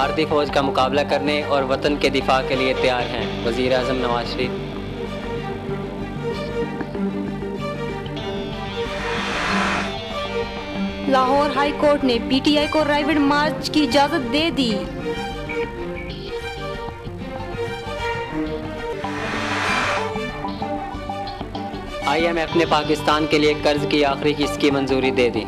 भारतीय फौज का मुकाबला करने और वतन के दिफा के लिए तैयार हैं। वज़ीर आज़म नवाज शरीफ। लाहौर हाई कोर्ट ने पीटीआई को राइवड मार्च की इजाजत दे दी। IMF ने पाकिस्तान के लिए कर्ज की आखिरी किस्त की मंजूरी दे दी।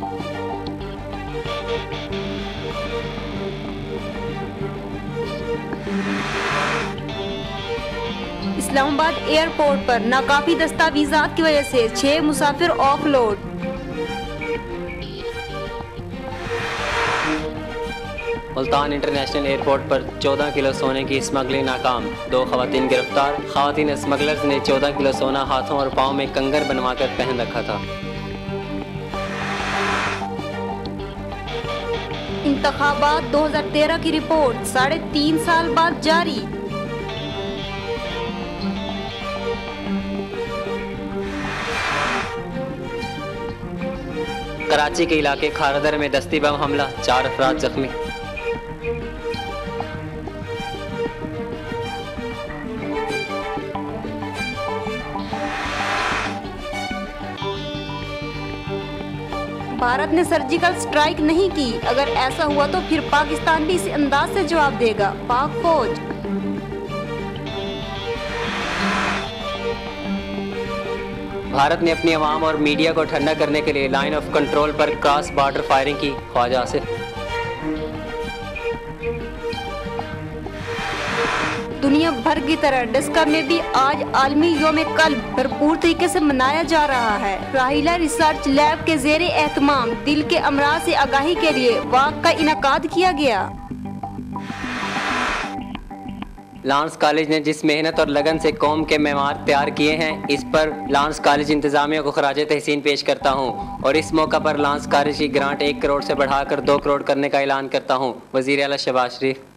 इस्लामाबाद एयरपोर्ट पर नाकाफी दस्तावेजात की वजह से 6 मुसाफिर ऑफलोड। मुल्तान इंटरनेशनल एयरपोर्ट पर 14 किलो सोने की स्मगलिंग नाकाम, 2 खवातीन गिरफ्तार। खवातीन स्मगलर्स ने 14 किलो सोना हाथों और पाँव में कंगर बनवाकर पहन रखा था। इंतखाबात 2013 की रिपोर्ट 3.5 साल बाद जारी। कराची के इलाके खारदर में दस्ती बम हमला, 4 अफराद जख्मी। भारत ने सर्जिकल स्ट्राइक नहीं की, अगर ऐसा हुआ तो फिर पाकिस्तान भी इसी अंदाज से जवाब देगा, पाक फौज। भारत ने अपनी अवाम और मीडिया को ठंडा करने के लिए लाइन ऑफ कंट्रोल पर क्रॉस बॉर्डर फायरिंग की, ख्वाजा आसिफ। दुनिया भर की तरह डस्का में भी आज आलमी योम कल्ब भरपूर तरीके से मनाया जा रहा है। राहिला रिसर्च लैब के ज़ेरे एहतमाम दिल के अमराज से आगाही के लिए वाक़ का इनाकाद किया गया। लांस कॉलेज ने जिस मेहनत और लगन से कौम के मेमार तैयार किए हैं, इस पर लांस कॉलेज इंतजामिया को खराज तहसीन पेश करता हूं और इस मौका पर लांस कॉलेज की ग्रांट 1 करोड़ से बढ़ाकर 2 करोड़ करने का ऐलान करता हूं। वज़ीर आला शहबाज शरीफ।